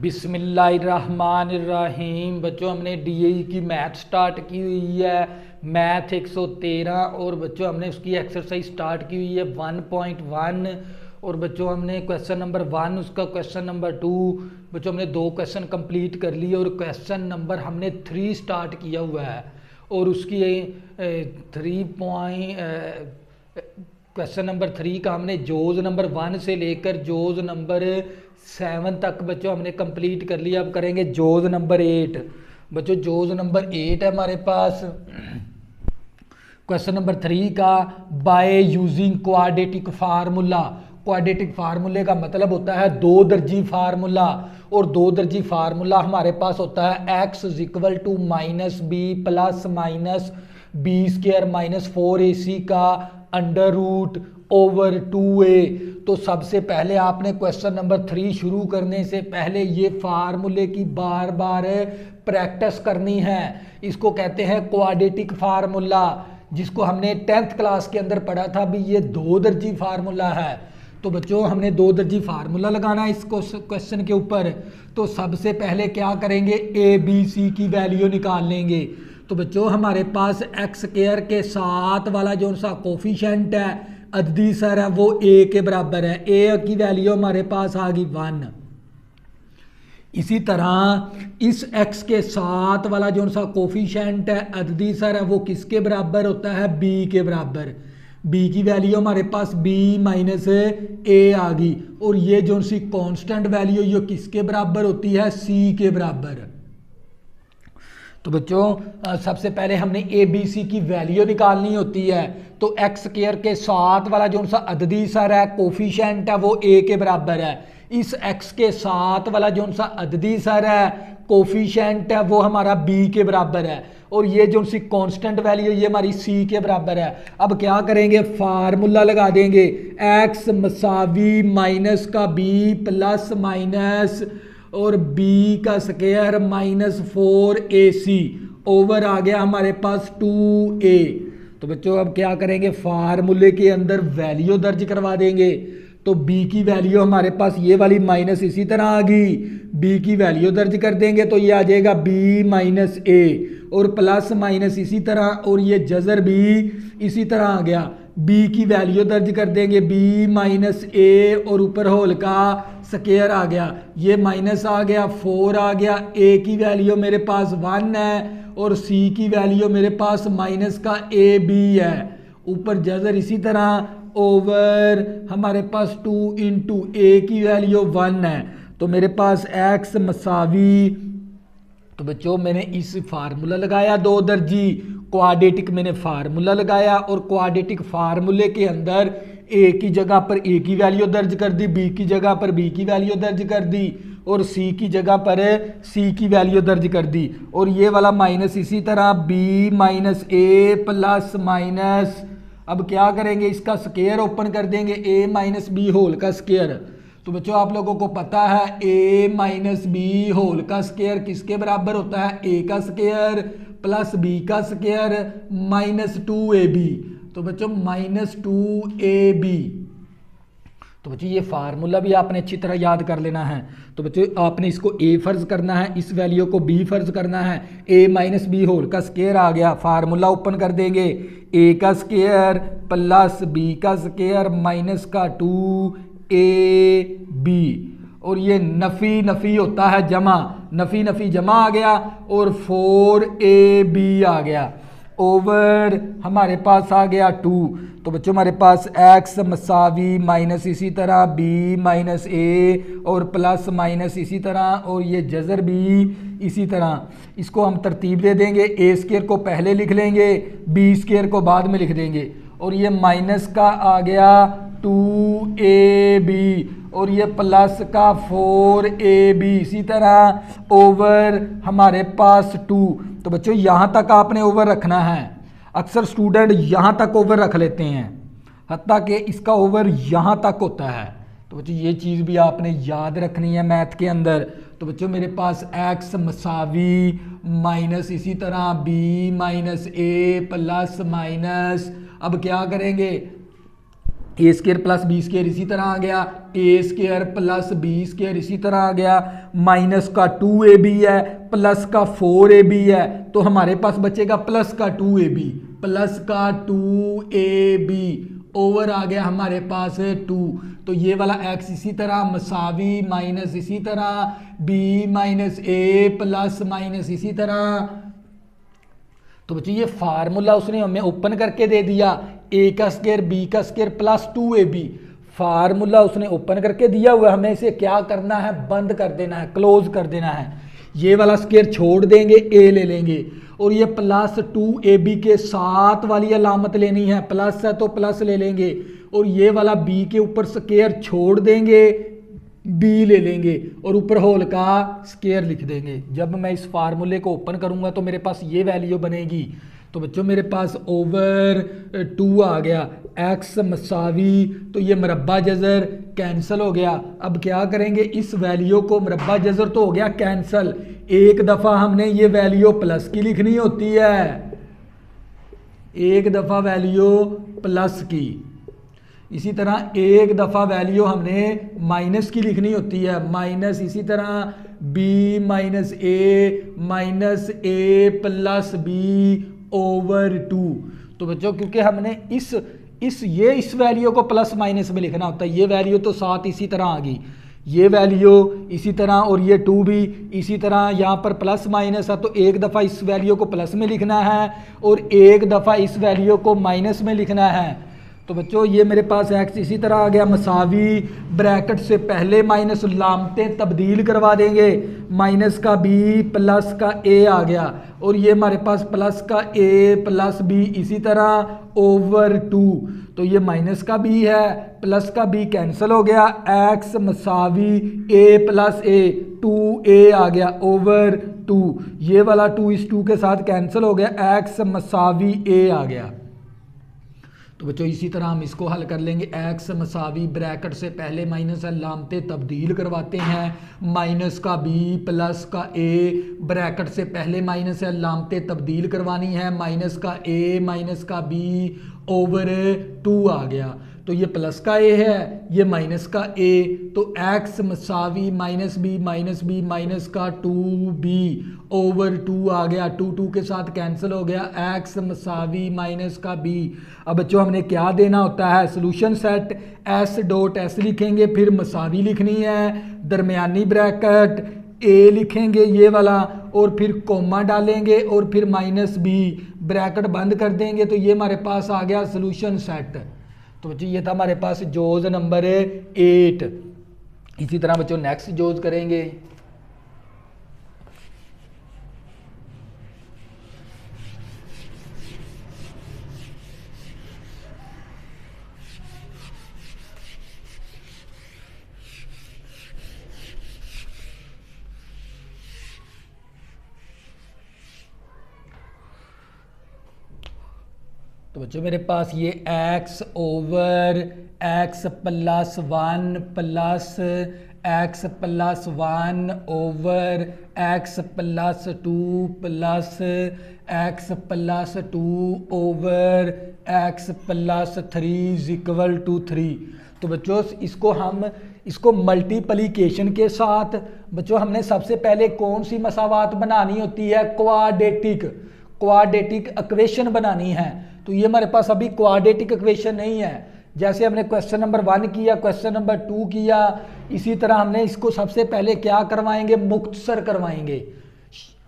बिस्मिल्लाहिर्रहमानिर्रहीम। बच्चों हमने डीएई की मैथ स्टार्ट की हुई है, मैथ 113। और बच्चों हमने उसकी एक्सरसाइज स्टार्ट की हुई है 1.1। और बच्चों हमने क्वेश्चन नंबर 1, उसका क्वेश्चन नंबर 2, बच्चों हमने 2 क्वेश्चन कंप्लीट कर लिए और क्वेश्चन नंबर हमने 3 स्टार्ट किया हुआ है। और उसकी 3 क्वेश्चन नंबर 3 का हमने जोज नंबर 1 से लेकर जोज नंबर 7 तक बच्चों हमने कंप्लीट कर लिया। अब करेंगे जोज नंबर 8। बच्चों जोज नंबर 8 है हमारे पास क्वेश्चन नंबर 3 का, by using quadratic formula. Quadratic फार्मूले का मतलब होता है 2 दर्जी फार्मूला। और 2 दर्जी फार्मूला हमारे पास होता है x equal to minus B plus minus B square minus 4ac का अंडर रूट ओवर 2a। तो सबसे पहले आपने क्वेश्चन नंबर 3 शुरू करने से पहले ये फार्मूले की बार बार प्रैक्टिस करनी है। इसको कहते हैं क्वाड्रेटिक फार्मूला, जिसको हमने 10th क्लास के अंदर पढ़ा था। भी ये 2 दर्जी फार्मूला है। तो बच्चों हमने 2 दर्जी फार्मूला लगाना है इस क्वेश्चन के ऊपर। तो सबसे पहले क्या करेंगे, ए बी सी की वैल्यू निकाल लेंगे। तो बच्चों हमारे पास एक्स स्क्वायर के साथ वाला जो सा कोफिशिएंट है अददी सर है वो ए के बराबर है। ए की वैल्यू हमारे पास आ गई 1। इसी तरह इस x के साथ वाला जो सा कोफिशिएंट है अददी सर है वो किसके बराबर होता है, b के बराबर। b की वैल्यू हमारे पास b माइनस ए आ गई। और ये जो सी कांस्टेंट वैल्यू ये किसके बराबर होती है, c के बराबर। तो बच्चों सबसे पहले हमने ए बी सी की वैल्यू निकालनी होती है। तो एक्स स्क्वायर के साथ वाला जो सा अददी सर है कोफिशिएंट है वो ए के बराबर है। इस x के साथ वाला जो सा अददी सर है कोफिशिएंट है वो हमारा b के बराबर है। और ये जो सी कांस्टेंट वैल्यू ये हमारी c के बराबर है। अब क्या करेंगे, फार्मूला लगा देंगे, x मसावी माइनस का b प्लस माइनस और b का स्क्वायर माइनस 4ac ओवर आ गया हमारे पास 2a। तो बच्चों अब क्या करेंगे, फार्मूले के अंदर वैल्यू दर्ज करवा देंगे। तो b की वैल्यू हमारे पास ये वाली माइनस इसी तरह आ गई, b की वैल्यू दर्ज कर देंगे तो ये आ जाएगा b माइनस ए और प्लस माइनस इसी तरह, और ये जजर b इसी तरह आ गया। b की वैल्यू दर्ज कर देंगे b माइनस ए और ऊपर होल का स्क्वायर आ गया, ये माइनस आ गया 4 आ गया। a की वैल्यू मेरे पास 1 है और c की वैल्यू मेरे पास माइनस का ए बी है, ऊपर जजर इसी तरह ओवर हमारे पास 2 इंटू ए की वैल्यू 1 है। तो मेरे पास x मसावी, तो बच्चों मैंने इस फार्मूला लगाया 2 दर्जी, क्वाड्रेटिक मैंने फार्मूला लगाया और क्वाड्रेटिक फार्मूले के अंदर a की जगह पर a की वैल्यू दर्ज कर दी, b की जगह पर b की वैल्यू दर्ज कर दी और c की जगह पर c की वैल्यू दर्ज कर दी। और ये वाला माइनस इसी तरह b माइनस ए प्लस माइनस, अब क्या करेंगे इसका स्क्वायर ओपन कर देंगे, a माइनस बी होल का स्क्वायर। तो बच्चों आप लोगों को पता है a माइनस बी होल का स्क्वायर किसके बराबर होता है, a का स्क्वायर प्लस b का स्क्वायर माइनस 2ab। तो बच्चों माइनस 2ab। तो बच्चों ये फार्मूला भी आपने अच्छी तरह याद कर लेना है। तो बच्चों आपने इसको a फर्ज करना है, इस वैल्यू को b फर्ज करना है। a माइनस बी होल का स्क्वायर आ गया, फार्मूला ओपन कर देंगे, a का स्क्वायर प्लस b का स्क्वायर माइनस का 2ab। और ये नफ़ी नफ़ी होता है जमा, नफ़ी नफ़ी जमा आ गया और 4ab आ गया ओवर हमारे पास आ गया 2। तो बच्चों हमारे पास x मसावी माइनस इसी तरह b माइनस ए और प्लस माइनस इसी तरह और ये जजर b इसी तरह। इसको हम तरतीब दे देंगे, a स्क्वायर को पहले लिख लेंगे, b स्क्वायर को बाद में लिख देंगे। और ये माइनस का आ गया 2ab और ये प्लस का 4ab इसी तरह ओवर हमारे पास 2। तो बच्चों यहाँ तक आपने ओवर रखना है। अक्सर स्टूडेंट यहाँ तक ओवर रख लेते हैं, हत्ता कि इसका ओवर यहाँ तक होता है। तो बच्चों ये चीज़ भी आपने याद रखनी है मैथ के अंदर। तो बच्चों मेरे पास x मसावी माइनस इसी तरह b माइनस ए प्लस माइनस, अब क्या करेंगे ए स्केयर प्लस बी स्केयर इसी तरह आ गया, ए स्केयर प्लस बी स्केयर इसी तरह आ गया, माइनस का 2ab है प्लस का 4ab है, तो हमारे पास बचेगा प्लस का 2ab, प्लस का 2ab ओवर आ गया हमारे पास 2। तो ये वाला x इसी तरह मसावी माइनस इसी तरह b माइनस ए प्लस माइनस इसी तरह। तो बच्चों ये फार्मूला उसने हमें ओपन करके दे दिया, a का स्केयर b का स्केयर प्लस 2ab, फार्मूला उसने ओपन करके दिया हुआ, हमें इसे क्या करना है, बंद कर देना है, क्लोज कर देना है। ये वाला स्केयर छोड़ देंगे, a ले लेंगे और ये प्लस 2ab के साथ वाली अलामत लेनी है, प्लस है तो प्लस ले लेंगे और ये वाला b के ऊपर स्केयर छोड़ देंगे, b ले लेंगे और ऊपर होल का स्केयर लिख देंगे। जब मैं इस फार्मूले को ओपन करूंगा तो मेरे पास ये वैल्यू बनेगी। तो बच्चों मेरे पास ओवर 2 आ गया, x मसावी, तो ये मरब्बा जज़र कैंसिल हो गया। अब क्या करेंगे, इस वैल्यू को, मरब्बा जज़र तो हो गया कैंसिल, एक दफ़ा हमने ये वैल्यू प्लस की लिखनी होती है, एक दफ़ा वैल्यू प्लस की, इसी तरह एक दफ़ा वैल्यू हमने माइनस की लिखनी होती है, माइनस, इसी तरह b माइनस ए प्लस बी ओवर 2। तो बच्चों क्योंकि हमने इस वैल्यू को प्लस माइनस में लिखना होता है, ये वैल्यू तो साथ इसी तरह आ गई, ये वैल्यू इसी तरह और ये 2 भी इसी तरह, यहाँ पर प्लस माइनस है तो एक दफ़ा इस वैल्यू को प्लस में लिखना है और एक दफ़ा इस वैल्यू को माइनस में लिखना है। तो बच्चों ये मेरे पास x इसी तरह आ गया, मसावी, ब्रैकेट से पहले माइनस, लामतें तब्दील करवा देंगे, माइनस का b प्लस का a आ गया और ये हमारे पास प्लस का a प्लस b इसी तरह ओवर 2। तो ये माइनस का b है, प्लस का b कैंसिल हो गया, x मसावी a plus a, 2a आ गया ओवर 2, ये वाला 2 इस 2 के साथ कैंसिल हो गया, x मसावी a आ गया। तो बच्चों इसी तरह हम इसको हल कर लेंगे, x मसावी, ब्रैकेट से पहले माइनस है, लामते तब्दील करवाते हैं, माइनस का b प्लस का a, ब्रैकेट से पहले माइनस है, लामते तब्दील करवानी है, माइनस का a माइनस का b ओवर 2 आ गया। तो ये प्लस का a है, ये माइनस का a, तो x मसावी माइनस b माइनस का 2b ओवर 2 आ गया, 2 के साथ कैंसिल हो गया, x मसावी माइनस का b। अब बच्चों हमने क्या देना होता है, solution set s dot s लिखेंगे, फिर मसावी लिखनी है, दरमियानी ब्रैकेट a लिखेंगे ये वाला और फिर कोमा डालेंगे और फिर माइनस b, ब्रैकेट बंद कर देंगे, तो ये हमारे पास आ गया सोल्यूशन सेट। तो बच्चों ये था हमारे पास जोज नंबर 8। इसी तरह बच्चों नेक्स्ट जोज करेंगे। तो बच्चों मेरे पास ये x over x plus 1 plus x plus 1 over x plus 2 plus x plus 2 over x plus 3 is equal to 3। तो बच्चों इसको मल्टीप्लिकेशन के साथ बच्चों हमने सबसे पहले कौन सी मसावात बनानी होती है, क्वाड्रेटिक इक्वेशन बनानी है। तो ये हमारे पास अभी क्वाड्रेटिक इक्वेशन नहीं है, जैसे हमने क्वेश्चन नंबर 1 किया, क्वेश्चन नंबर 2 किया, इसी तरह हमने इसको सबसे पहले क्या करवाएंगे, मुख्तसर करवाएंगे,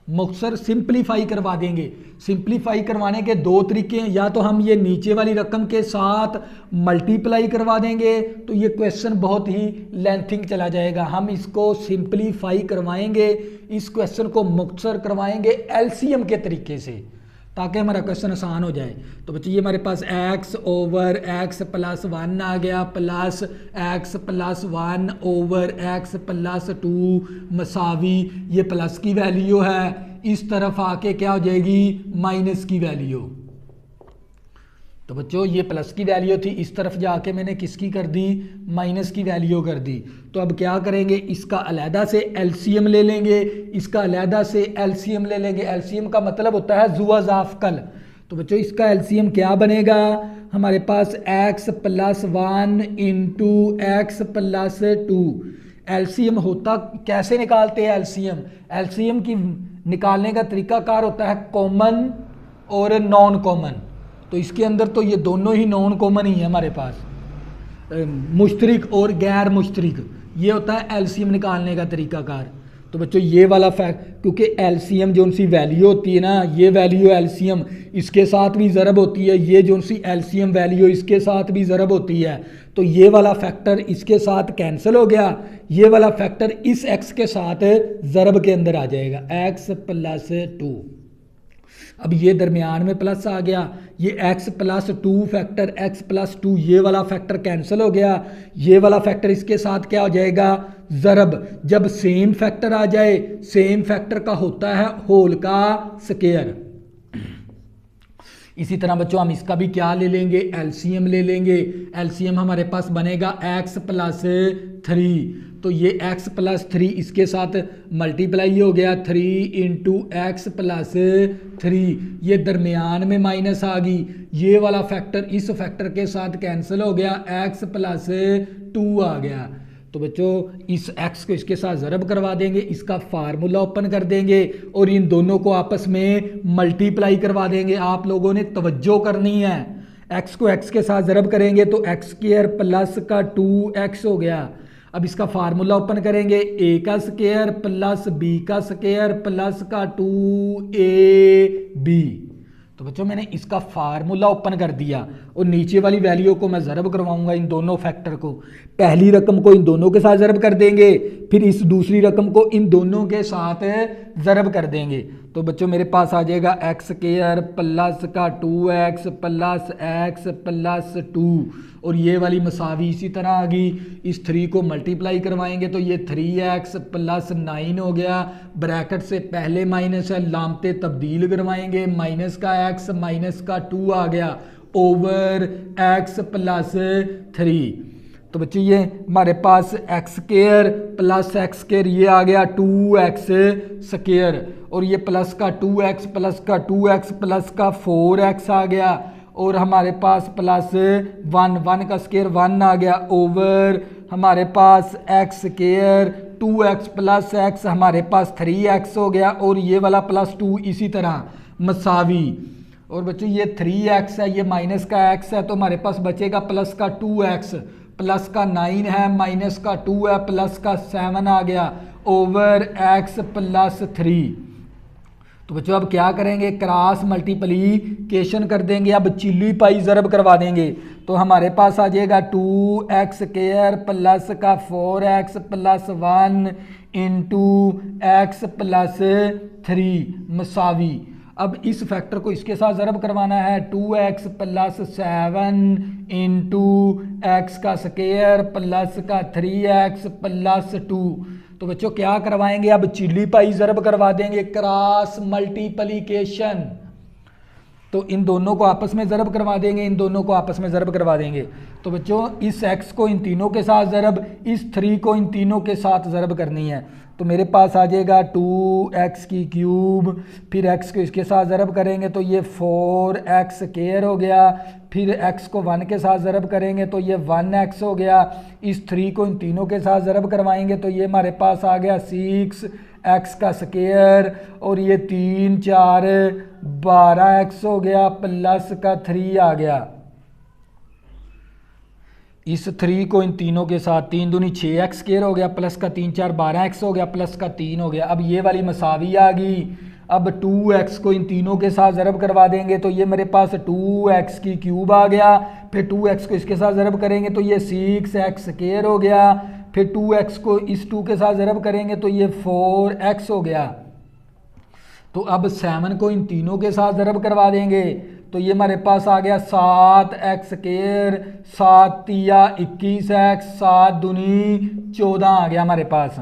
मुख्तसर सिंप्लीफाई करवा देंगे। सिंप्लीफाई करवाने के 2 तरीके हैं, या तो हम ये नीचे वाली रकम के साथ मल्टीप्लाई करवा देंगे तो ये क्वेश्चन बहुत ही लेंथिंग चला जाएगा, हम इसको सिंप्लीफाई करवाएंगे, इस क्वेश्चन को मुख्तसर करवाएंगे एलसीएम के तरीके से ताकि हमारा क्वेश्चन आसान हो जाए। तो बच्चे ये हमारे पास x ओवर x प्लस 1 आ गया plus x plus 1 over x plus 2 मसावी, ये प्लस की वैल्यू है, इस तरफ आके क्या हो जाएगी, माइनस की वैल्यू। तो बच्चों ये प्लस की वैल्यू थी, इस तरफ जाके मैंने किसकी कर दी, माइनस की वैल्यू कर दी। तो अब क्या करेंगे, इसका अलहदा से एलसीएम ले लेंगे, इसका अलहदा से एलसीएम ले लेंगे। एलसीएम का मतलब होता है जुआ ज़ाफ़कल। तो बच्चों इसका एलसीएम क्या बनेगा, हमारे पास x plus 1 into x plus 2। LCM होता कैसे निकालते हैं? एलसीएम एलसीएम की निकालने का तरीकाकार होता है कॉमन और नॉन कॉमन। तो इसके अंदर तो ये दोनों ही नॉन कॉमन ही है हमारे पास, मुश्तरिक और गैर मुश्तरिक। ये होता है एलसीएम निकालने का तरीकाकार। तो बच्चों ये वाला फैक्ट, क्योंकि एलसीएम जो सी वैल्यू होती है ना, ये वैल्यू एलसीएम इसके साथ भी ज़रब होती है, ये जो सी एलसीएम वैल्यू इसके साथ भी ज़रब होती है। तो ये वाला फैक्टर इसके साथ कैंसिल हो गया, ये वाला फैक्टर इस एक्स के साथ ज़रब के अंदर आ जाएगा, एक्स प्लस 2। अब ये दरमियान में प्लस आ गया, ये x plus 2 factor x plus 2, ये वाला फैक्टर कैंसिल हो गया, ये वाला फैक्टर इसके साथ क्या हो जाएगा? ज़रब। जब सेम फैक्टर आ जाए, सेम फैक्टर का होता है होल का स्क्वायर। इसी तरह बच्चों हम इसका भी क्या ले लेंगे? एलसीएम ले लेंगे। एलसीएम हमारे पास बनेगा x प्लस 3। तो ये x प्लस 3 इसके साथ मल्टीप्लाई हो गया, 3 इंटू एक्स प्लस 3। ये दरमियान में माइनस आ गई, ये वाला फैक्टर इस फैक्टर के साथ कैंसिल हो गया, x प्लस 2 आ गया। तो बच्चों इस x को इसके साथ ज़रब करवा देंगे, इसका फार्मूला ओपन कर देंगे और इन दोनों को आपस में मल्टीप्लाई करवा देंगे। आप लोगों ने तवज्जो करनी है, x को x के साथ ज़रब करेंगे तो एक्स स्क्वायर प्लस का 2x हो गया। अब इसका फार्मूला ओपन करेंगे, a का स्क्वायर प्लस b का स्क्वायर प्लस का 2ab। तो बच्चों मैंने इसका फार्मूला ओपन कर दिया और नीचे वाली वैल्यू को मैं ज़रब करवाऊंगा इन दोनों फैक्टर को। पहली रकम को इन दोनों के साथ ज़रब कर देंगे, फिर इस दूसरी रकम को इन दोनों के साथ ज़रब कर देंगे। तो बच्चों मेरे पास आ जाएगा एक्स स्क्वायर प्लस का 2x प्लस x प्लस 2 और ये वाली मसावी इसी तरह आ गई। इस 3 को मल्टीप्लाई करवाएंगे तो ये 3x प्लस 9 हो गया। ब्रैकेट से पहले माइनस है, लामते तब्दील करवाएंगे, माइनस का x माइनस का 2 आ गया ओवर x प्लस 3। तो बच्चे ये हमारे पास x square plus x square ये आ गया 2x स्क्वायर और ये प्लस का 2x प्लस का 2x प्लस का 4x आ गया और हमारे पास प्लस 1 का स्क्वायर 1 आ गया ओवर हमारे पास x square 2x plus x हमारे पास 3x हो गया और ये वाला प्लस 2 इसी तरह मसावी। और बच्चों ये 3x है, ये माइनस का x है, तो हमारे पास बचेगा प्लस का 2x प्लस का 9 है, माइनस का 2 है, प्लस का 7 आ गया ओवर x प्लस 3। तो बच्चों अब क्या करेंगे? क्रॉस मल्टीप्लिकेशन कर देंगे। अब चिल्ली पाई ज़रब करवा देंगे तो हमारे पास आ जाएगा 2x स्क्वायर प्लस का 4x plus 1 into x plus 3 मसावी। अब इस फैक्टर को इसके साथ ज़रब करवाना है, 2x प्लस 7 इंटू एक्स का स्क्वायर प्लस का 3x प्लस 2। तो बच्चों क्या करवाएंगे? अब चिल्ली पाई ज़रब करवा देंगे, क्रॉस मल्टीप्लिकेशन। तो इन दोनों को आपस में ज़रब करवा देंगे, इन दोनों को आपस में ज़रब करवा देंगे। तो बच्चों इस x को इन तीनों के साथ ज़रब, इस 3 को इन तीनों के साथ ज़रब करनी है। तो मेरे पास आ जाएगा 2x की क्यूब, फिर x को इसके साथ ज़रब करेंगे तो ये 4x स्क्वायर हो गया, फिर x को 1 के साथ ज़रब करेंगे तो ये 1x हो गया। इस 3 को इन तीनों के साथ ज़रब करवाएंगे तो ये हमारे पास आ गया 6x का स्क्वायर और ये 3 4 12x हो गया प्लस का 3 आ गया। इस 3 को इन तीनों के साथ 3 दूनी 6x स्क्वायर हो गया प्लस का 3 4 12x हो गया प्लस का 3 हो गया। अब ये वाली मसावी आ गई। अब 2x को इन तीनों के साथ ज़रब करवा देंगे तो ये मेरे पास 2x की क्यूब आ गया, फिर 2x को इसके साथ ज़रब करेंगे तो ये 6x स्क्वायर हो गया, फिर 2x को इस 2 के साथ ज़रब करेंगे तो ये 4x हो गया। तो अब 7 को इन तीनों के साथ ज़रब करवा देंगे तो ये हमारे पास आ गया 7x स्क्वायर, 7 तिया 21x, 7 दूनी 14 आ गया हमारे पास।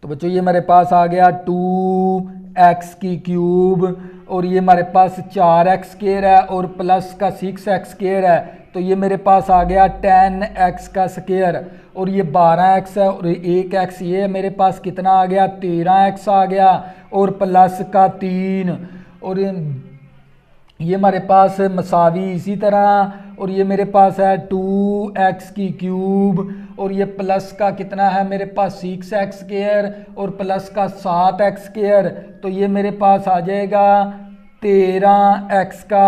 तो बच्चों ये हमारे पास आ गया 2x की क्यूब और ये हमारे पास 4x स्क्वायर है और प्लस का 6x स्क्वायर है तो ये मेरे पास आ गया 10x का स्क्वायर और ये 12x है और 1x, ये मेरे पास कितना आ गया 13x आ गया और प्लस का 3 और ये हमारे पास मसावी इसी तरह, और ये मेरे पास है 2x की क्यूब, और ये प्लस का कितना है मेरे पास 6x स्क्वायर, और प्लस का 7x स्क्वायर, तो ये मेरे पास आ जाएगा 13x का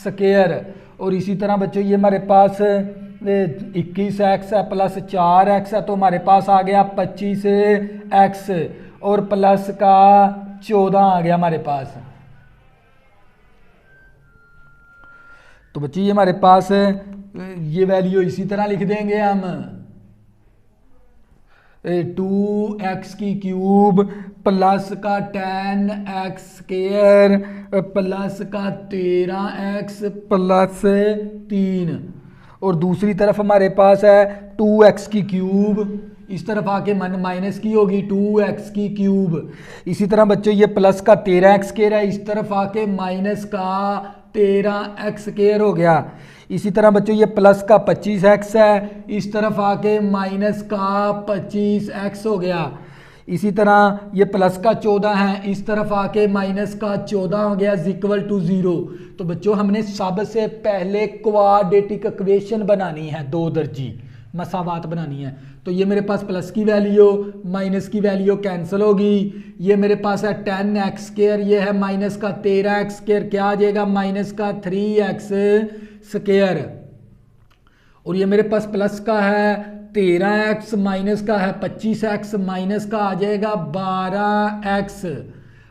स्क्वायर। और इसी तरह बच्चों ये हमारे पास 21x है प्लस 4x है, तो हमारे पास आ गया 25x, और प्लस का 14 आ गया हमारे पास। तो बच्चों ये हमारे पास ये वैल्यू इसी तरह लिख देंगे हम, 2x की क्यूब प्लस का 10x स्क्वायर प्लस का 13x प्लस 3, और दूसरी तरफ हमारे पास है 2x की क्यूब, इस तरफ आके माइनस की होगी 2x की क्यूब। इसी तरह बच्चों ये प्लस का 13x स्क्वायर है, इस तरफ आके माइनस का 13x स्क्वायर हो गया। इसी तरह बच्चों ये प्लस का 25x है, इस तरफ आके माइनस का 25x हो गया। इसी तरह ये प्लस का 14 है, इस तरफ आके माइनस का 14 हो गया इक्वल टू 0। तो बच्चों हमने सबसे पहले क्वाड्रेटिक इक्वेशन बनानी है, दो दर्जी मसावात बनानी है। तो ये मेरे पास प्लस की वैल्यू माइनस की वैल्यू कैंसिल होगी, ये मेरे पास है 10x स्क्वायर, ये है माइनस का 13x स्क्वायर, क्या आ जाएगा माइनस का 3x स्क्वायर, और ये मेरे पास प्लस का है 13x माइनस का है 25x, माइनस का आ जाएगा 12x,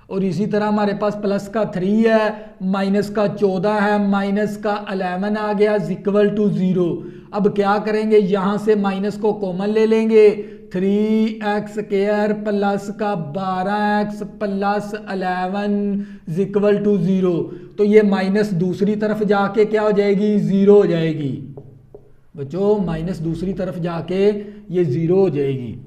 और इसी तरह हमारे पास प्लस का 3 है माइनस का 14 है माइनस का 11 आ गया इक्वल टू 0। अब क्या करेंगे, यहाँ से माइनस को कॉमन ले लेंगे, 3x स्क्वायर प्लस का 12x प्लस 11 इक्वल टू 0। तो ये माइनस दूसरी तरफ जाके क्या हो जाएगी 0 हो जाएगी बच्चों, माइनस दूसरी तरफ जाके ये 0 हो जाएगी।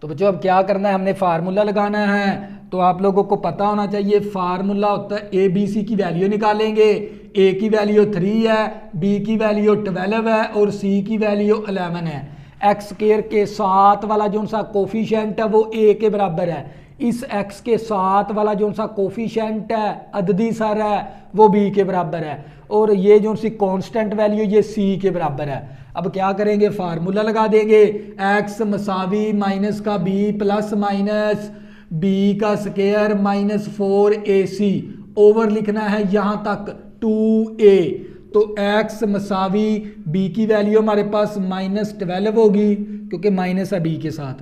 तो बच्चों अब क्या करना है, हमने फार्मूला लगाना है। तो आप लोगों को पता होना चाहिए फार्मूला होता है ए बी सी की वैल्यू निकालेंगे, ए की वैल्यू 3 है, बी की वैल्यू 12 है और सी की वैल्यू 11 है। एक्स स्क्वायर के साथ वाला जो सा कोफिशिएंट है वो ए के बराबर है, इस एक्स के साथ वाला जो सा कोफिशिएंट है अददी सर है वो बी के बराबर है, और ये जो सी कांस्टेंट वैल्यू ये सी के बराबर है। अब क्या करेंगे, फार्मूला लगा देंगे, एक्स मसावी माइनस का बी प्लस माइनस बी का स्क्वायर माइनस 4ac, ओवर लिखना है यहाँ तक 2a। तो x मसावी b की वैल्यू हमारे पास माइनस 12 होगी क्योंकि माइनस है b के साथ,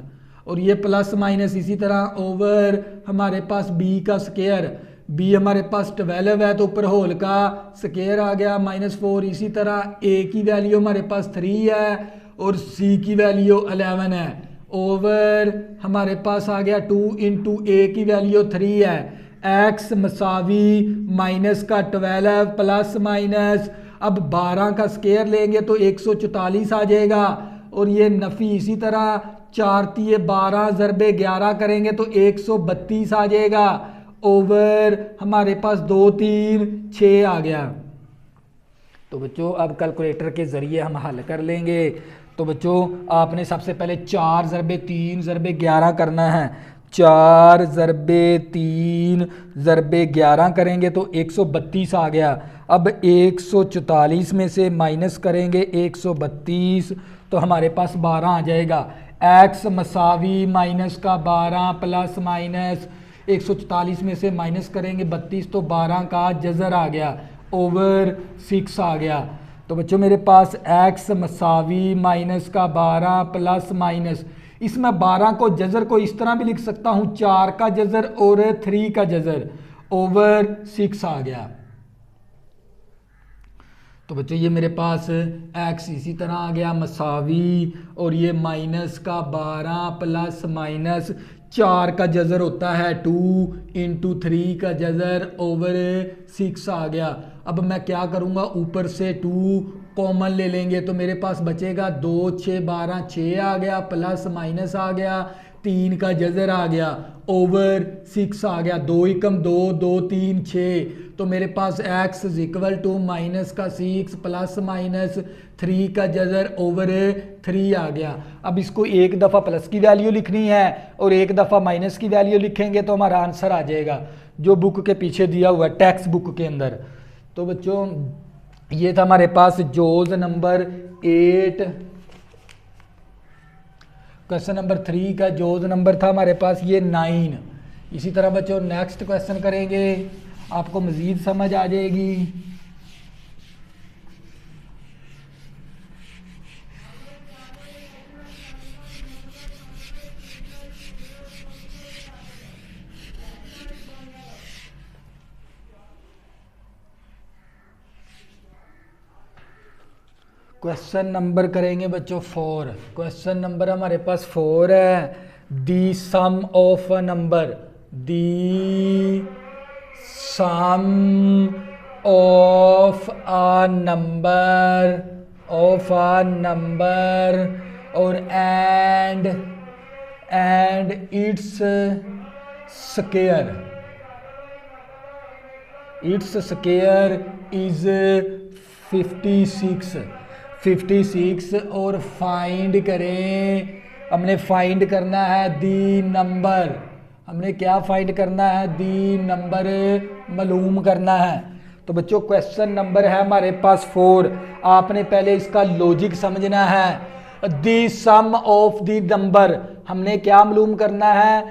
और ये प्लस माइनस इसी तरह ओवर हमारे पास b का स्क्वायर, b हमारे पास 12 है तो ऊपर होल का स्क्वायर आ गया -4। इसी तरह a की वैल्यू हमारे पास 3 है और c की वैल्यू 11 है, ओवर हमारे पास आ गया 2 इंटू ए की वैल्यू 3 है, x मसावी माइनस का 12 प्लस माइनस, अब 12 का स्क्वायर लेंगे तो 144 आ जाएगा, और ये नफ़ी इसी तरह 4 तिये 12 ज़रबे 11 करेंगे तो 132 आ जाएगा, ओवर हमारे पास 2 3 6 आ गया। तो बच्चों अब कैलकुलेटर के ज़रिए हम हल कर लेंगे। तो बच्चों आपने सबसे पहले 4 ज़रबे 3 ज़रबे 11 करना है, 4 ज़रबे 3 ज़रबे 11 करेंगे तो 132 आ गया। अब 144 में से माइनस करेंगे 132 तो हमारे पास 12 आ जाएगा। x मसावी माइनस का 12 प्लस माइनस 144 में से माइनस करेंगे 32 तो 12 का जज़र आ गया, ओवर 6 आ गया। तो बच्चों मेरे पास x मसावी माइनस का 12 प्लस माइनस, इसमें 12 को जज़र को इस तरह भी लिख सकता हूँ 4 का जज़र और 3 का जज़र, ओवर 6 आ गया। तो बच्चों ये मेरे पास x इसी तरह आ गया मसावी, और ये माइनस का 12 प्लस माइनस 4 का जज़र होता है 2 इंटू 3 का जज़र, ओवर 6 आ गया। अब मैं क्या करूँगा, ऊपर से 2 कॉमन ले लेंगे तो मेरे पास बचेगा 2 6 12 6 आ गया, प्लस माइनस आ गया 3 का जज़र आ गया, ओवर 6 आ गया। 2 एकम 2 2 3 6, तो मेरे पास x इक्वल टू माइनस का 6 प्लस माइनस 3 का जज़र ओवर 3 आ गया। अब इसको एक दफ़ा प्लस की वैल्यू लिखनी है और एक दफ़ा माइनस की वैल्यू लिखेंगे तो हमारा आंसर आ जाएगा। जो बुक के पीछे दिया हुआ है टेक्स्ट बुक के अंदर। तो बच्चों ये था हमारे पास जोज नंबर 8। क्वेश्चन नंबर 3 का जोज नंबर था हमारे पास ये 9। इसी तरह बच्चों नेक्स्ट क्वेश्चन करेंगे, आपको मज़ीद समझ आ जाएगी। क्वेश्चन नंबर करेंगे बच्चों 4। क्वेश्चन नंबर हमारे पास 4 है, the sum of a number, the sum of a number और एंड इट्स स्क्वायर इज 56 और फाइंड करें, हमने फाइंड करना है दी नंबर, हमने क्या फाइंड करना है, दी नंबर मालूम करना है। तो बच्चों क्वेश्चन नंबर है हमारे पास 4, आपने पहले इसका लॉजिक समझना है। The sum of the number, हमने क्या मालूम करना है,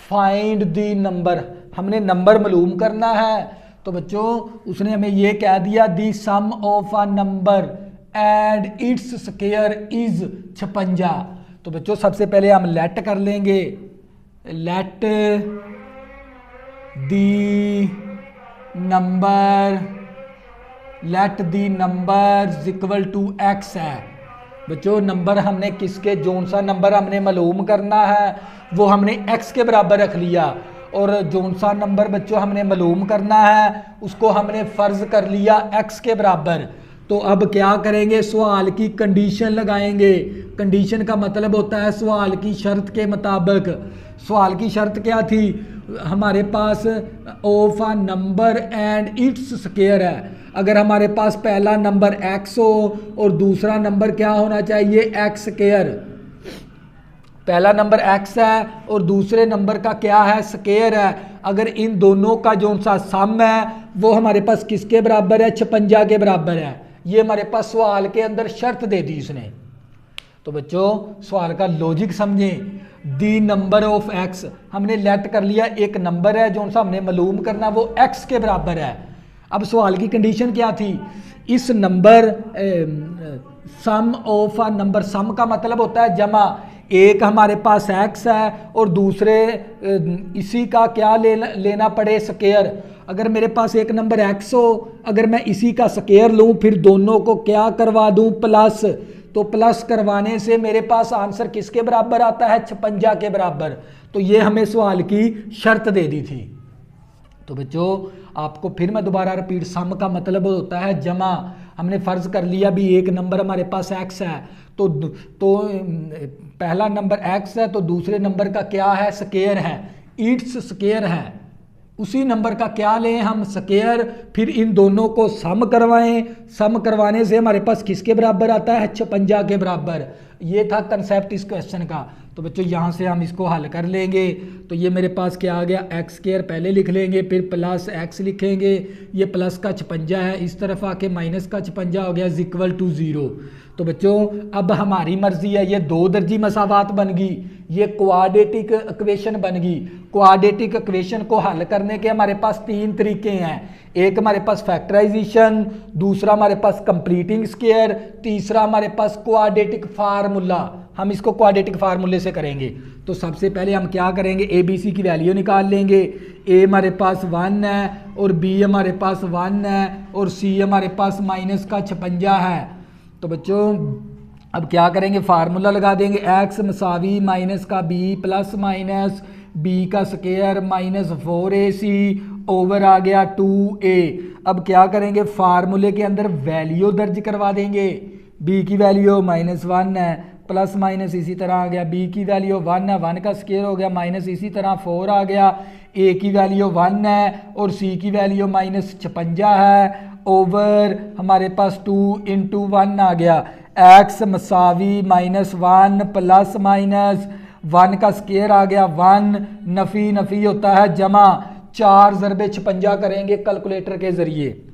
फाइंड दी नंबर, हमने नंबर मालूम करना है। तो बच्चों उसने हमें ये कह दिया the sum of a number and its square is 56। तो बच्चों सबसे पहले हम लेट कर लेंगे, let the number equal to x है। बच्चों नंबर हमने किसके, जोन सा नंबर हमने मालूम करना है वो हमने x के बराबर रख लिया, और जोन सा नंबर बच्चों हमने मालूम करना है उसको हमने फ़र्ज़ कर लिया x के बराबर। तो अब क्या करेंगे, सवाल की कंडीशन लगाएंगे। कंडीशन का मतलब होता है सवाल की शर्त के मुताबिक। सवाल की शर्त क्या थी, हमारे पास of a number and its square है। अगर हमारे पास पहला नंबर x हो और दूसरा नंबर क्या होना चाहिए, x स्क्वायर। पहला नंबर x है और दूसरे नंबर का क्या है, स्क्वायर है। अगर इन दोनों का जो सा सम है वो हमारे पास किसके बराबर है, 56 के बराबर है। ये हमारे पास सवाल के अंदर शर्त दे दी इसने। तो बच्चों सवाल का लॉजिक समझें, दी नंबर ऑफ x, हमने लेट कर लिया एक नंबर है जो सा हमने मालूम करना वो x के बराबर है। अब सवाल की कंडीशन क्या थी, इस number sum of a number, sum का मतलब होता है जमा, एक हमारे पास x है और दूसरे इसी का क्या लेना पड़े, स्क्वायर। अगर मेरे पास एक नंबर x हो, अगर मैं इसी का स्क्वायर लूँ फिर दोनों को क्या करवा दूँ, प्लस, तो प्लस करवाने से मेरे पास आंसर किसके बराबर आता है, 56 के बराबर। तो ये हमें सवाल की शर्त दे दी थी। तो बच्चों आपको फिर मैं दोबारा रिपीट, सम का मतलब होता है जमा। हमने फ़र्ज़ कर लिया भी एक नंबर हमारे पास x है, तो पहला नंबर x है तो दूसरे नंबर का क्या है, स्क्वायर है, इट्स स्क्वायर है। उसी नंबर का क्या लें हम, स्क्वायर, फिर इन दोनों को सम करवाएं, सम करवाने से हमारे पास किसके बराबर आता है, 56 के बराबर। ये था कंसेप्ट इस क्वेश्चन का। तो बच्चों यहाँ से हम इसको हल कर लेंगे। तो ये मेरे पास क्या आ गया, एक्स स्क्वायर पहले लिख लेंगे, फिर प्लस एक्स लिखेंगे, ये प्लस का 56 है, इस तरफ आके माइनस का 56 हो गया, इज इक्वल टू 0। तो बच्चों अब हमारी मर्जी है, ये दो दर्जी मसावात बन गई, ये क्वाड्रेटिक इक्वेशन बन गई। क्वाड्रेटिक इक्वेशन को हल करने के हमारे पास तीन तरीके हैं, एक हमारे पास फैक्टराइजेशन, दूसरा हमारे पास कंप्लीटिंग स्क्वायर, तीसरा हमारे पास क्वाड्रेटिक फार्मूला। हम इसको क्वाड्रेटिक फार्मूले से करेंगे। तो सबसे पहले हम क्या करेंगे, ए बी सी की वैल्यू निकाल लेंगे। ए हमारे पास 1 है और बी हमारे पास 1 है और सी हमारे पास माइनस का 56 है। तो बच्चों अब क्या करेंगे, फार्मूला लगा देंगे, एक्स मसावी माइनस का बी प्लस माइनस बी का स्क्वायर माइनस 4ac ओवर आ गया 2a। अब क्या करेंगे, फार्मूले के अंदर वैल्यू दर्ज करवा देंगे। b की वैल्यू -1 है, प्लस माइनस इसी तरह आ गया, b की वैल्यू 1 है, 1 का स्क्वायर हो गया, माइनस इसी तरह 4 आ गया, a की वैल्यू 1 है और c की वैल्यू -56 है, ओवर हमारे पास 2 × 1 आ गया। x मसावी -1 प्लस माइनस 1 का स्क्वायर आ गया 1, नफ़ी नफ़ी होता है जमा, 4 ज़रबे 56 करेंगे कैलकुलेटर के ज़रिए,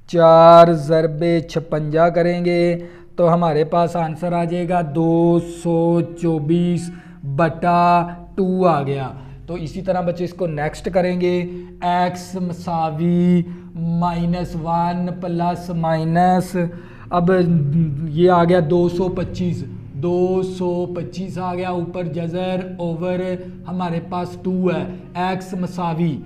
4 ज़रबे 56 करेंगे तो हमारे पास आंसर आ जाएगा 224/2 आ गया। तो इसी तरह बच्चे इसको नेक्स्ट करेंगे, x मसावी -1 प्लस माइनस, अब ये आ गया 225 आ गया, ऊपर जज़र ओवर हमारे पास 2 है, x मसावी,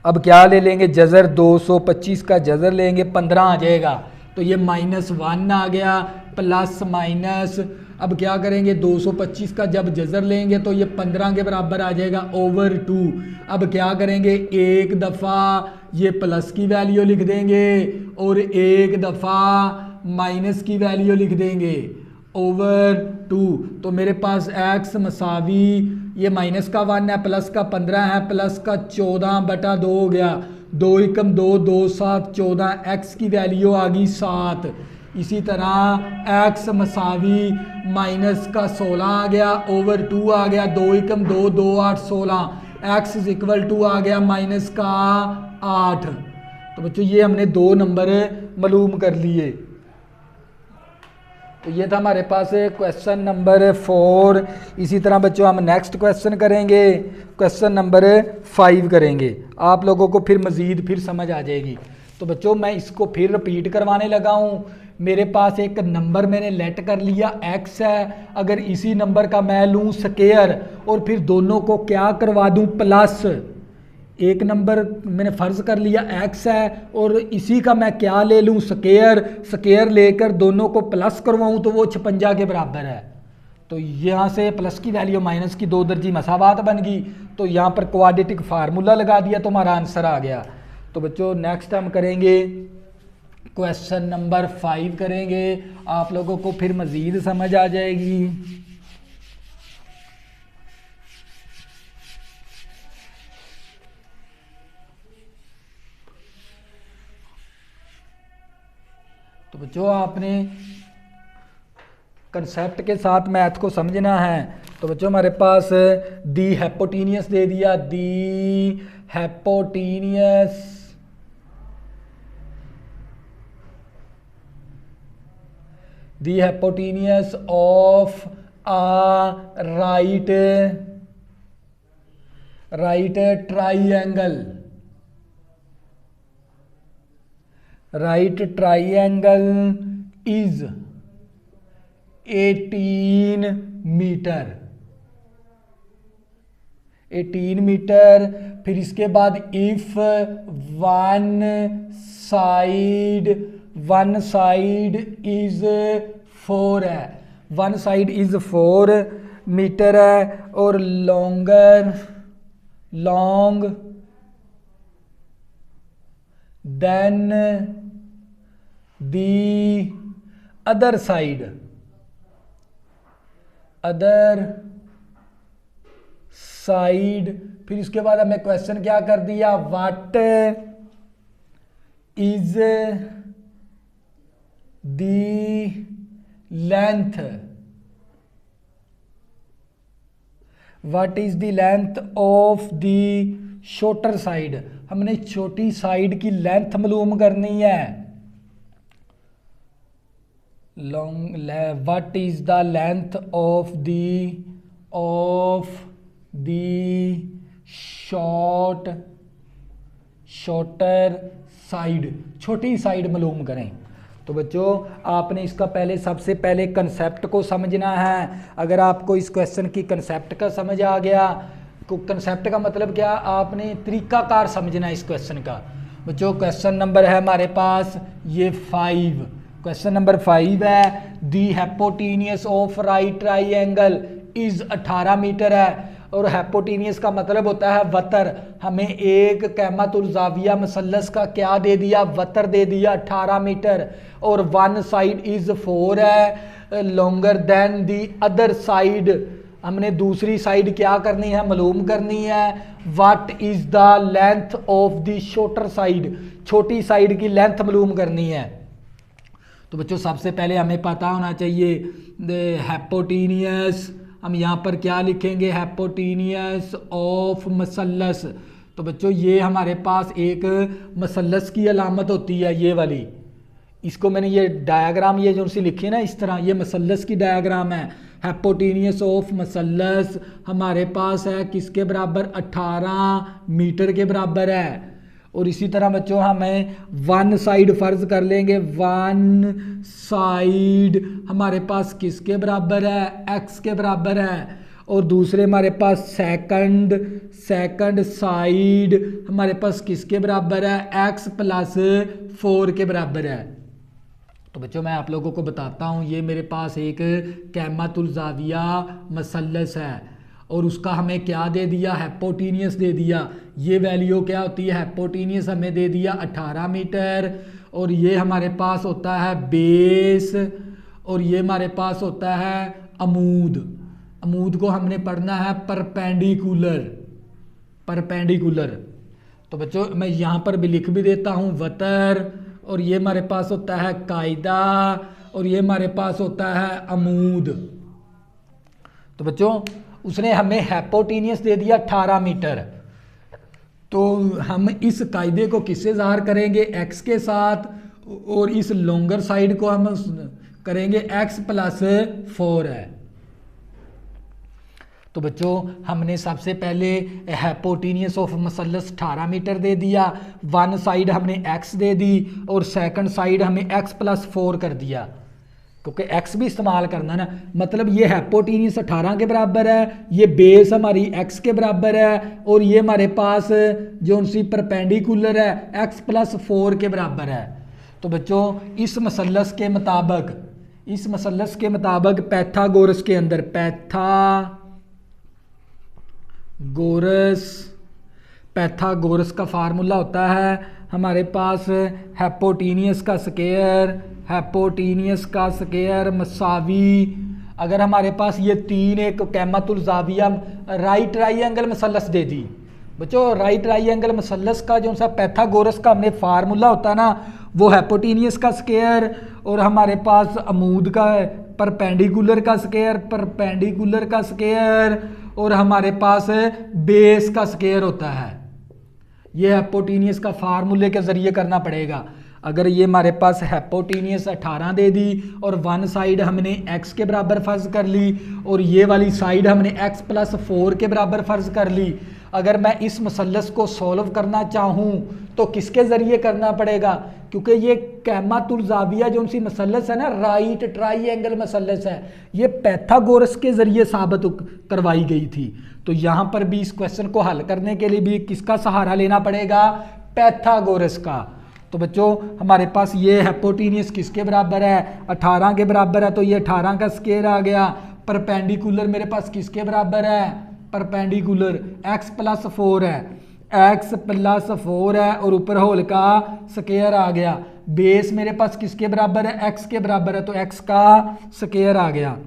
अब क्या ले लेंगे जज़र, 225 का जज़र लेंगे 15 आ जाएगा, तो ये -1 आ गया प्लस माइनस, अब क्या करेंगे 225 का जब जज़र लेंगे तो ये 15 के बराबर आ जाएगा ओवर 2। अब क्या करेंगे, एक दफ़ा ये प्लस की वैल्यू लिख देंगे और एक दफ़ा माइनस की वैल्यू लिख देंगे ओवर 2। तो मेरे पास x मसावी, ये माइनस का 1 है, प्लस का 15 है, प्लस का 14/2 हो गया, 2 एकम 2, 2 7 14, x की वैल्यू आ गई 7। इसी तरह x मसावी माइनस का 16 आ गया, ओवर 2 आ गया, 2 एकम 2, 2 8 16, x इज इक्वल टू आ गया माइनस का 8। तो बच्चों ये हमने 2 नंबर मालूम कर लिए। तो ये था हमारे पास क्वेश्चन नंबर 4। इसी तरह बच्चों हम नेक्स्ट क्वेश्चन करेंगे, क्वेश्चन नंबर 5 करेंगे, आप लोगों को फिर मज़ीद फिर समझ आ जाएगी। तो बच्चों मैं इसको फिर रिपीट करवाने लगा हूँ। मेरे पास एक नंबर मैंने लेट कर लिया x है, अगर इसी नंबर का मैं लूँ स्केयर और फिर दोनों को क्या करवा दूँ प्लस, एक नंबर मैंने फ़र्ज़ कर लिया x है और इसी का मैं क्या ले लूँ स्केयर लेकर दोनों को प्लस करवाऊँ तो वो 56 के बराबर है। तो यहाँ से प्लस की वैल्यू माइनस की 2 दर्जी मसावात बन गई, तो यहाँ पर क्वाड्रेटिक फार्मूला लगा दिया तो हमारा आंसर आ गया। तो बच्चों नेक्स्ट हम करेंगे क्वेश्चन नंबर 5 करेंगे, आप लोगों को फिर मज़ीद समझ आ जाएगी। तो बच्चों आपने कंसेप्ट के साथ मैथ को समझना है। तो बच्चों हमारे पास दी हाइपोटेन्यूस दे दिया, the hypotenuse of a right triangle is 18 metre. फिर इसके बाद इफ वन साइड इज 4 है, वन साइड इज 4 मीटर है और long then the other side फिर इसके बाद हमें क्वेश्चन क्या कर दिया, what is the length of the shorter side, हमने छोटी साइड की लेंथ मालूम करनी है। What is the length of the shorter side, छोटी साइड मालूम करें। तो बच्चों आपने इसका सबसे पहले कंसेप्ट को समझना है। अगर आपको इस क्वेश्चन की कंसेप्ट का समझ आ गया, कंसेप्ट का मतलब क्या, आपने तरीकाकार समझना है इस क्वेश्चन का। बच्चों क्वेश्चन नंबर है हमारे पास ये 5, क्वेश्चन नंबर 5 है, the hypotenuse of right triangle is 18 metre है और हाइपोटेन्यूस का मतलब होता है वतर। हमें एक कैमतुल ज़ाविया मसलस का क्या दे दिया, वतर दे दिया 18 मीटर और वन साइड इज 4 है, longer than the other side, हमने दूसरी साइड क्या करनी है, मालूम करनी है। What is the length of the shorter side, छोटी साइड की लेंथ मालूम करनी है। तो बच्चों सबसे पहले हमें पता होना चाहिए हाइपोटेन्यूस हम यहाँ पर क्या लिखेंगे, हाइपोटेनियस ऑफ मसलस। तो बच्चों ये हमारे पास एक मसलस की अलामत होती है, ये वाली। इसको मैंने ये डायग्राम ये जो सी लिखी है ना इस तरह, ये मसलस की डायग्राम है। हाइपोटेनियस ऑफ मसलस हमारे पास है किसके बराबर, 18 मीटर के बराबर है। और इसी तरह बच्चों हमें वन साइड फर्ज कर लेंगे, वन साइड हमारे पास किसके बराबर है, एक्स के बराबर है। और दूसरे हमारे पास सेकंड साइड हमारे पास किसके बराबर है, एक्स प्लस 4 के बराबर है। तो बच्चों मैं आप लोगों को बताता हूँ, ये मेरे पास एक कैमातुल ज़ाविया मसलस है और उसका हमें क्या दे दिया, हाइपोटेनियस दे दिया। ये वैल्यू क्या होती है, हाइपोटेनियस हमें दे दिया 18 मीटर। और ये हमारे पास होता है बेस, और ये हमारे पास होता है अमूद। अमूद को हमने पढ़ना है परपेंडिकुलर। तो बच्चों मैं यहाँ पर भी लिख भी देता हूँ वतर, और ये हमारे पास होता है कायदा, और ये हमारे पास होता है अमूद। तो बच्चों उसने हमें हाइपोटेनियस दे दिया 18 मीटर, तो हम इस कायदे को किससे ज़ाहिर करेंगे, एक्स के साथ, और इस लॉन्गर साइड को हम करेंगे एक्स प्लस 4 है। तो बच्चों हमने सबसे पहले हाइपोटेनियस ऑफ मसलस 18 मीटर दे दिया, वन साइड हमने x दे दी और सेकंड साइड हमें x प्लस 4 कर दिया, क्योंकि x भी इस्तेमाल करना ना। मतलब ये हाइपोटेनियस 18 के बराबर है, ये बेस हमारी x के बराबर है, और ये हमारे पास जो सी परपेंडिकुलर है x प्लस 4 के बराबर है। तो बच्चों इस मसलस के मुताबिक पैथागोरस के अंदर पैथागोरस का फार्मूला होता है हमारे पास हाइपोटेनियस का स्क्वायर मसावी, अगर हमारे पास ये तीन एक कैमातुल ज़ाविया राइट ट्राइंगल मसलस दे दी। बच्चों राइट ट्राइंगल मसलस का जो सा पैथागोरस का हमने फार्मूला होता है ना, वो हाइपोटेनियस का स्क्वायर, और हमारे पास अमूद का परपेंडिकुलर का स्क्वायर, और हमारे पास बेस का स्क्वायर होता है। ये हाइपोटेनियस का फार्मूले के ज़रिए करना पड़ेगा। अगर ये हमारे पास हाइपोटेनियस 18 दे दी और वन साइड हमने x के बराबर फर्ज कर ली, और ये वाली साइड हमने x प्लस 4 के बराबर फर्ज कर ली। अगर मैं इस मसलस को सॉल्व करना चाहूँ तो किसके ज़रिए करना पड़ेगा, क्योंकि ये कैमातुल ज़ाविया जो उनसी मसलस है ना, राइट ट्राइंगल मसलस है, ये पैथागोरस के ज़रिए साबित करवाई गई थी। तो यहाँ पर भी इस क्वेश्चन को हल करने के लिए भी किसका सहारा लेना पड़ेगा, पैथागोरस का। तो बच्चों हमारे पास ये हाइपोटेनियस किसके बराबर है, 18 के बराबर है, तो ये 18 का स्क्वायर आ गया। परपेंडिकुलर मेरे पास किसके बराबर है, परपेंडिकुलर x प्लस 4 है, x प्लस 4 है, और ऊपर होल का स्क्वायर आ गया। बेस मेरे पास किसके बराबर है, x के बराबर है, तो x का स्क्वायर आ गया।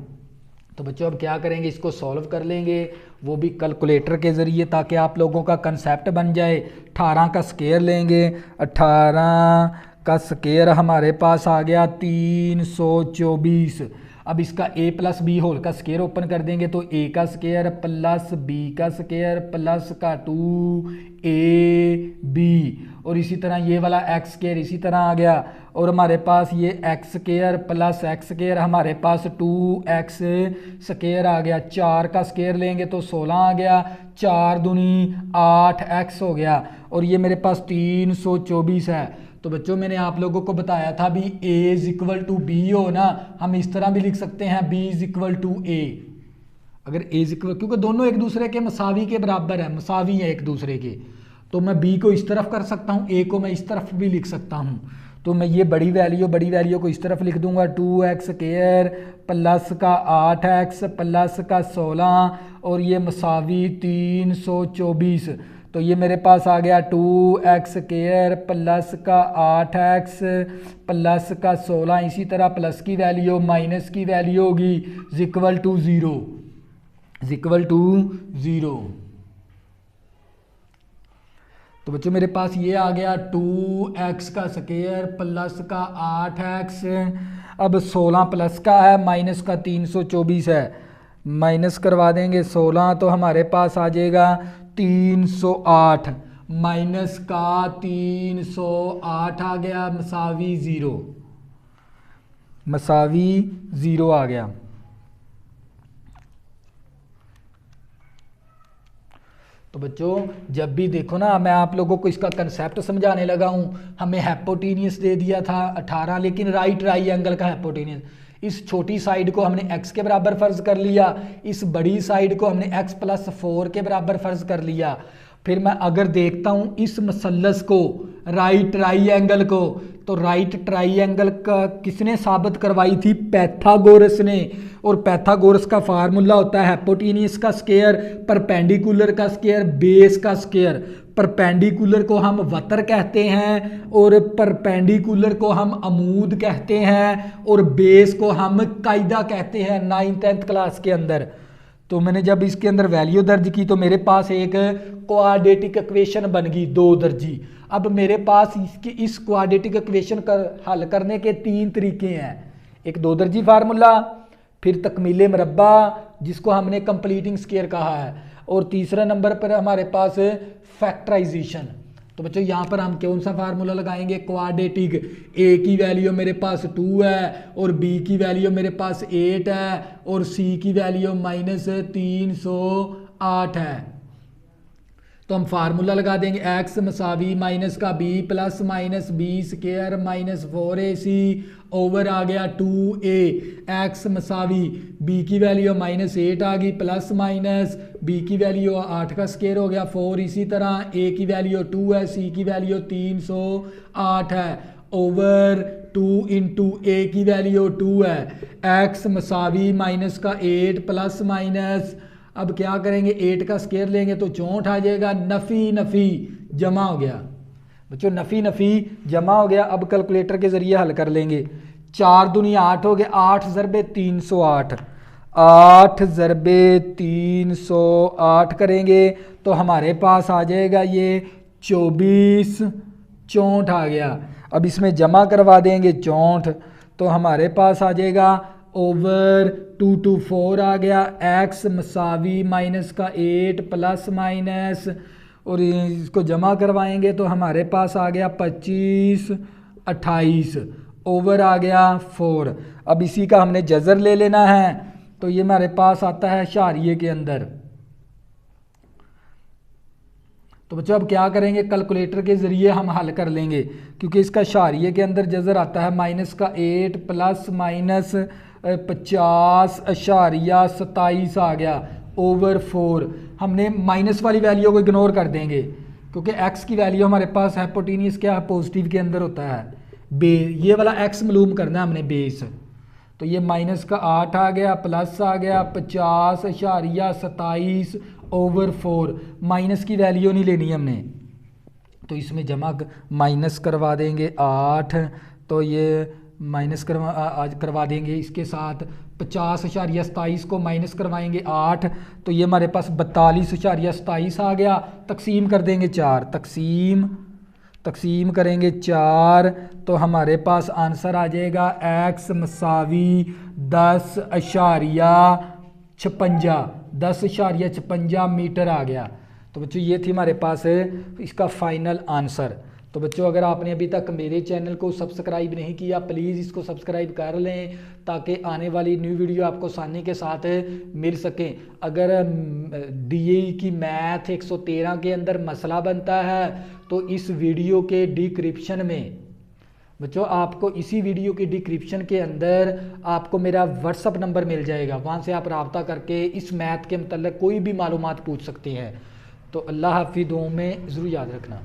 तो बच्चों अब क्या करेंगे, इसको सॉल्व कर लेंगे, वो भी कैलकुलेटर के ज़रिए, ताकि आप लोगों का कंसेप्ट बन जाए। 18 का स्क्वायर लेंगे, 18 का स्क्वायर हमारे पास आ गया 324। अब इसका a प्लस बी होल का स्क्वायर ओपन कर देंगे, तो a का स्क्वायर प्लस b का स्क्वायर प्लस का 2ab, और इसी तरह ये वाला x स्क्वायर इसी तरह आ गया, और हमारे पास ये x square plus x square हमारे पास 2x स्क्वायर आ गया। 4 का स्क्वायर लेंगे तो 16 आ गया, 4 दूनी 8x हो गया, और ये मेरे पास 324 है। तो बच्चों मैंने आप लोगों को बताया था भी a is equal to B हो ना, हम इस तरह भी लिख सकते हैं b is equal to a। अगर a इज इक्वल, क्योंकि दोनों एक दूसरे के मसावी के बराबर है, मसावी है एक दूसरे के, तो मैं b को इस तरफ कर सकता हूँ, a को मैं इस तरफ भी लिख सकता हूँ। तो मैं ये बड़ी वैल्यू को इस तरफ लिख दूंगा, 2x स्क्वायर प्लस का 8x प्लस का 16, और ये मसावी 324। तो ये मेरे पास आ गया 2x स्क्वायर प्लस का 8x प्लस का 16, इसी तरह प्लस की वैल्यू माइनस की वैल्यू होगी इक्वल टू 0। तो बच्चों मेरे पास ये आ गया 2x का स्क्वायर प्लस का 8x, अब 16 प्लस का है माइनस का 324 है, माइनस करवा देंगे 16, तो हमारे पास आ जाएगा 308, माइनस का 308 आ गया, मसावी ज़ीरो, मसावी ज़ीरो आ गया। तो बच्चों जब भी देखो ना, मैं आप लोगों को इसका कंसेप्ट समझाने लगा हूँ। हमें हाइपोटेनियस दे दिया था 18, लेकिन राइट ट्राइंगल का हाइपोटेनियस, इस छोटी साइड को हमने x के बराबर फ़र्ज़ कर लिया, इस बड़ी साइड को हमने x + 4 के बराबर फ़र्ज़ कर लिया। फिर मैं अगर देखता हूँ इस मसलस को, राइट ट्राइंगल को, तो राइट ट्राइंगल का किसने साबित करवाई थी? पैथागोरस ने। और पैथागोरस का फार्मूला होता है हाइपोटेनियस का स्क्वायर, परपेंडिकुलर का स्क्वायर, बेस का स्क्वायर। परपेंडिकुलर को हम वतर कहते हैं और परपेंडिकुलर को हम अमूद कहते हैं और बेस को हम कायदा कहते हैं 9th क्लास के अंदर। तो मैंने जब इसके अंदर वैल्यू दर्ज की तो मेरे पास एक क्वाड्रेटिक इक्वेशन बन गई 2 दर्जी। अब मेरे पास इस क्वाड्रेटिक इक्वेशन का हल करने के 3 तरीके हैं। एक 2 दर्जी फार्मूला, फिर तकमीले मरब्बा जिसको हमने कंप्लीटिंग स्क्वायर कहा है, और तीसरा नंबर पर हमारे पास फैक्टराइजेशन। तो बच्चों यहाँ पर हम कौन सा फार्मूला लगाएंगे? क्वाड्रेटिक। ए की वैल्यू मेरे पास 2 है और बी की वैल्यू मेरे पास 8 है और सी की वैल्यू -308 है। तो हम फार्मूला लगा देंगे x मसावी माइनस का b plus minus B square minus 4ac over आ गया 2a। x मसावी b की वैल्यू -8 आ गई, प्लस माइनस b की वैल्यू 8 का स्क्वायर हो गया 4, इसी तरह a की वैल्यू 2 है, c की वैल्यू 308 है, ओवर 2 इंटू a की वैल्यू 2 है। x मसावी माइनस का 8 प्लस माइनस, अब क्या करेंगे 8 का स्क्वायर लेंगे तो 64 आ जाएगा, नफ़ी नफ़ी जमा हो गया। बच्चों नफ़ी नफ़ी जमा हो गया। अब कैलकुलेटर के ज़रिए हल कर लेंगे। 4 दूनी 8 हो गए, 8 ज़रबे 308, 8 ज़रबे 308 करेंगे तो हमारे पास आ जाएगा ये 24, 64 आ गया। अब इसमें जमा करवा देंगे 64, तो हमारे पास आ जाएगा ओवर 2 to 4 आ गया। x मसावी माइनस का 8 प्लस माइनस, और इसको जमा करवाएंगे तो हमारे पास आ गया 25, 28 ओवर आ गया 4। अब इसी का हमने जज़र ले लेना है, तो ये हमारे पास आता है शारिये के अंदर। तो बच्चों अब क्या करेंगे, कैलकुलेटर के ज़रिए हम हल कर लेंगे, क्योंकि इसका शारिये के अंदर जज़र आता है -8 प्लस माइनस 50.27 आ गया ओवर 4। हमने माइनस वाली वैल्यू को इग्नोर कर देंगे, क्योंकि x की वैल्यू हमारे पास हाइपोटेनियस क्या है, पॉजिटिव के अंदर होता है। ये वाला x मालूम करना है हमने, बेस। तो ये -8 आ गया, प्लस आ गया 50.27 ओवर 4। माइनस की वैल्यू नहीं लेनी हमने, तो इसमें जमा माइनस करवा देंगे 8, तो ये माइनस करवा देंगे इसके साथ 50.27 को माइनस करवाएंगे 8, तो ये हमारे पास 42.27 आ गया। तकसीम कर देंगे 4, तकसीम करेंगे 4, तो हमारे पास आंसर आ जाएगा x मसावी 10.56 मीटर आ गया। तो बच्चों ये थी हमारे पास इसका फाइनल आंसर। तो बच्चों अगर आपने अभी तक मेरे चैनल को सब्सक्राइब नहीं किया, प्लीज़ इसको सब्सक्राइब कर लें, ताकि आने वाली न्यू वीडियो आपको आसानी के साथ मिल सकें। अगर DAE की मैथ 113 के अंदर मसला बनता है तो इस वीडियो के डिस्क्रिप्शन में बच्चों, आपको इसी वीडियो की डिस्क्रिप्शन के अंदर आपको मेरा व्हाट्सअप नंबर मिल जाएगा, वहाँ से आप रब्ता करके इस मैथ के मतलब कोई भी मालूमात पूछ सकते हैं। तो अल्लाह हाफिज़, दुआओं में ज़रूर याद रखना।